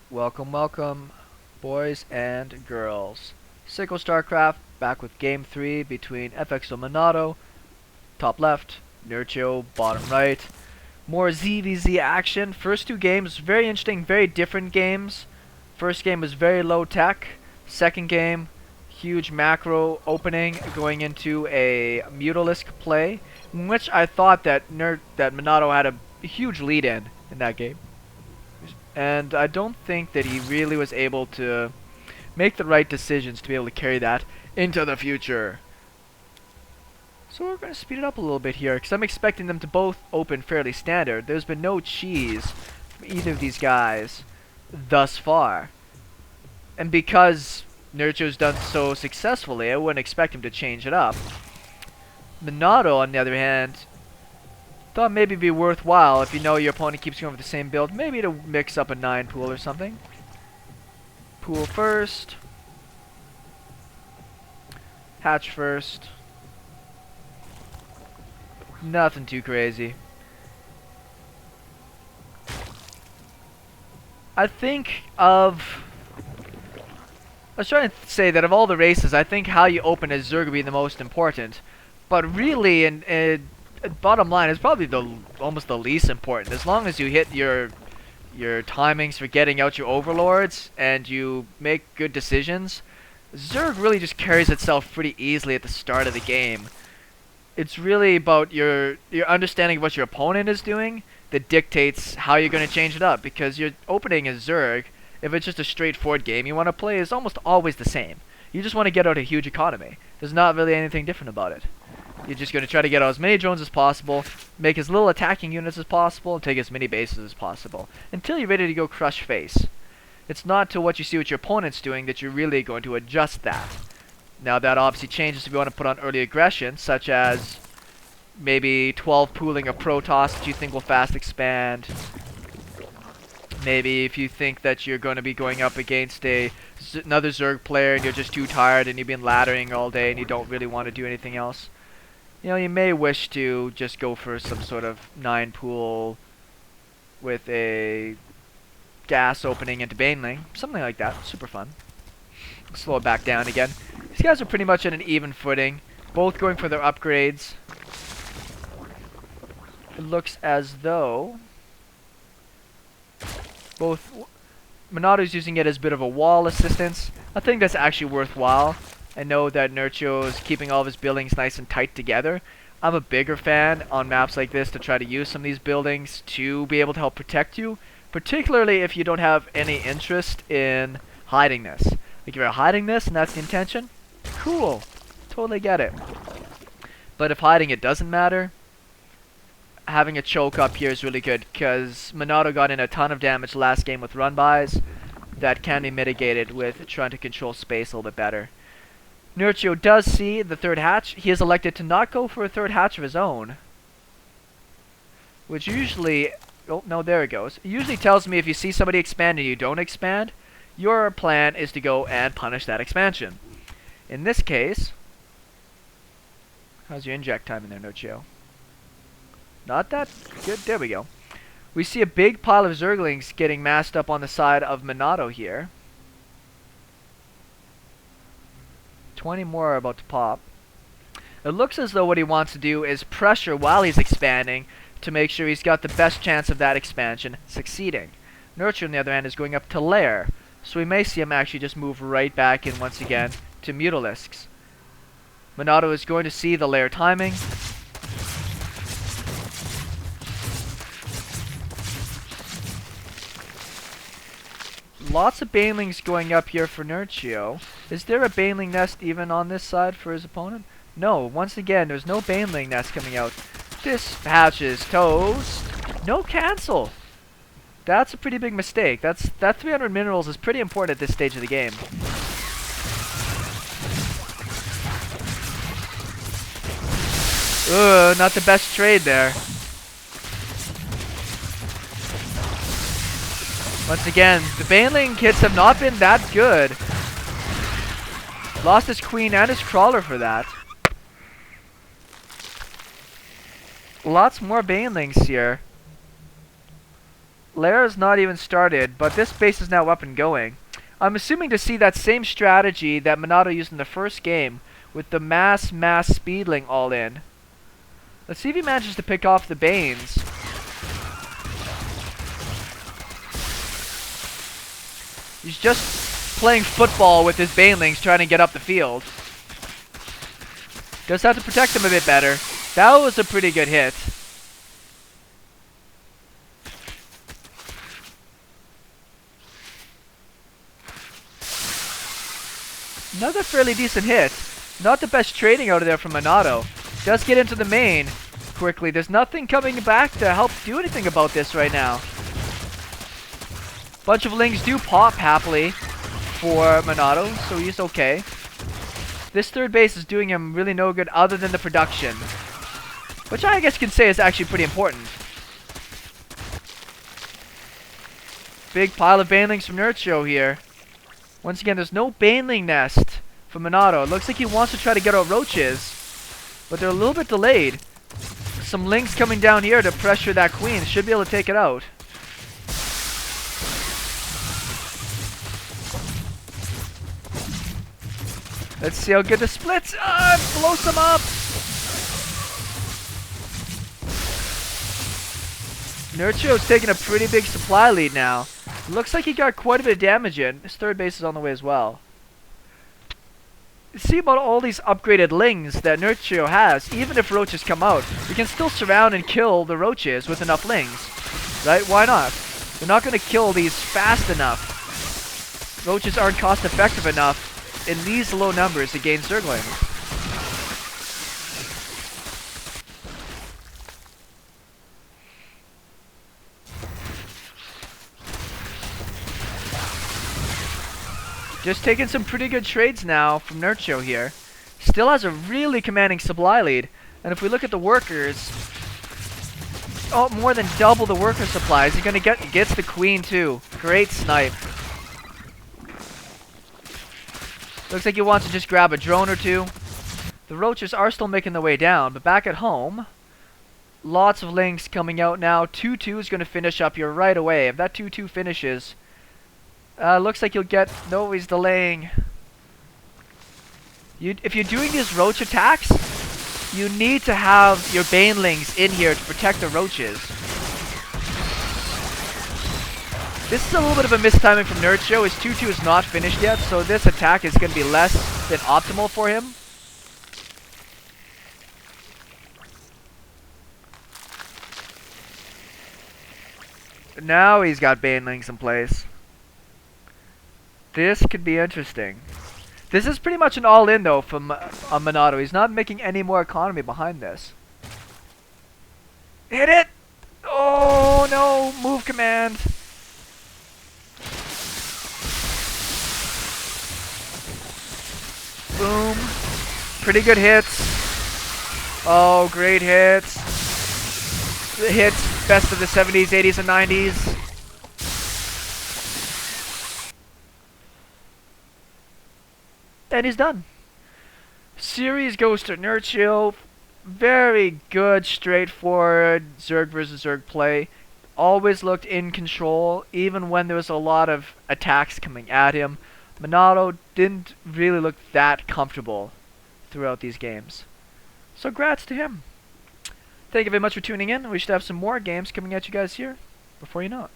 Welcome, welcome, boys and girls. SeKo Starcraft back with Game 3 between FXO Minato, top left, Nerchio, bottom right. More ZVZ action. First two games, very interesting, very different games. First game was very low tech. Second game, huge macro opening going into a Mutalisk play, in which I thought that Minato had a huge lead in that game. And I don't think that he really was able to make the right decisions to be able to carry that into the future. So we're going to speed it up a little bit here, because I'm expecting them to both open fairly standard. There's been no cheese from either of these guys thus far. And because Nerchio's done so successfully, I wouldn't expect him to change it up. Minato, on the other hand, thought maybe it'd be worthwhile if you know your opponent keeps going with the same build, maybe to mix up a 9 pool or something. Pool first. Hatch first. Nothing too crazy. I was trying to say that of all the races, I think how you open as Zerg would be the most important. But really, bottom line is probably almost the least important. As long as you hit your timings for getting out your overlords and you make good decisions, Zerg really just carries itself pretty easily at the start of the game. It's really about your understanding of what your opponent is doing that dictates how you're going to change it up, because your opening as Zerg, if it's just a straightforward game you want to play, is almost always the same. You just want to get out a huge economy. There's not really anything different about it. You're just going to try to get out as many drones as possible, make as little attacking units as possible, and take as many bases as possible, until you're ready to go crush face. It's not to what you see what your opponent's doing that you're really going to adjust that. Now that obviously changes if you want to put on early aggression, such as maybe 12 pooling of Protoss that you think will fast expand. Maybe if you think that you're going to be going up against another Zerg player and you're just too tired and you've been laddering all day and you don't really want to do anything else. You know, you may wish to just go for some sort of 9 pool with a gas opening into Baneling. Something like that. Super fun. Slow it back down again. These guys are pretty much at an even footing. Both going for their upgrades. It looks as though both Minato's using it as a bit of a wall assistance. I think that's actually worthwhile. I know that Nerchio is keeping all of his buildings nice and tight together. I'm a bigger fan on maps like this to try to use some of these buildings to be able to help protect you, particularly if you don't have any interest in hiding this. Like if you're hiding this and that's the intention, cool, totally get it. But if hiding it doesn't matter, having a choke up here is really good, because Minato got in a ton of damage last game with run-bys that can be mitigated with trying to control space a little bit better. Nerchio does see the third hatch. He has elected to not go for a third hatch of his own, which usually, oh no, there it goes. It usually tells me if you see somebody expand and you don't expand, your plan is to go and punish that expansion. In this case, how's your inject time in there, Nerchio? Not that good. There we go. We see a big pile of Zerglings getting massed up on the side of Minato here. 20 more are about to pop. It looks as though what he wants to do is pressure while he's expanding to make sure he's got the best chance of that expansion succeeding. Nerchio, on the other hand, is going up to lair, so we may see him actually just move right back in once again to Mutalisks. Minato is going to see the lair timing. Lots of banelings going up here for Nerchio. Is there a baneling nest even on this side for his opponent? No, once again, there's no baneling nest coming out. This hatch is toast. No cancel. That's a pretty big mistake. That 300 minerals is pretty important at this stage of the game. Ugh, not the best trade there. Once again, the Baneling kits have not been that good. Lost his queen and his crawler for that. Lots more Banelings here. Lair's not even started, but this base is now up and going. I'm assuming to see that same strategy that Minato used in the first game with the mass speedling all in. Let's see if he manages to pick off the Banes. He's just playing football with his Banelings trying to get up the field. Just have to protect them a bit better. That was a pretty good hit. Another fairly decent hit. Not the best trading out of there from Minato. Just get into the main quickly. There's nothing coming back to help do anything about this right now. Bunch of Lings do pop happily for Minato, so he's okay. This third base is doing him really no good other than the production, which I guess can say is actually pretty important. Big pile of Banelings from Nerchio here. Once again, there's no Baneling nest for Minato. It looks like he wants to try to get out roaches, but they're a little bit delayed. Some Lings coming down here to pressure that queen. Should be able to take it out. Let's see how good the splits. Blows them up. Nerchio's taking a pretty big supply lead now. Looks like he got quite a bit of damage in. His third base is on the way as well. See about all these upgraded Lings that Nerchio has. Even if roaches come out, you can still surround and kill the roaches with enough Lings. Right? Why not? They're not going to kill these fast enough. Roaches aren't cost effective enough in these low numbers against Zerglings. Just taking some pretty good trades now from Nerchio here. Still has a really commanding supply lead. And if we look at the workers, more than double the worker supplies. He's gonna gets the queen too. Great snipe. Looks like he wants to just grab a drone or two. The roaches are still making their way down, but back at home, lots of Lings coming out now. 2-2 is going to finish up here right away. If that 2-2 finishes, looks like you'll get... No, he's delaying. If you're doing these roach attacks, you need to have your Banelings in here to protect the roaches. This is a little bit of a mistiming from Nerchio. His 2-2 is not finished yet, so this attack is going to be less than optimal for him. Now he's got Banelings in place. This could be interesting. This is pretty much an all-in though from Minato. He's not making any more economy behind this. Hit it! Oh no! Move command! Boom. Pretty good hits. Oh, great hits. The hits, best of the 70s, 80s, and 90s. And he's done. Series goes to Nerchio. Very good, straightforward Zerg versus Zerg play. Always looked in control, even when there was a lot of attacks coming at him. Minato didn't really look that comfortable throughout these games. So grats to him. Thank you very much for tuning in. We should have some more games coming at you guys here before you know it.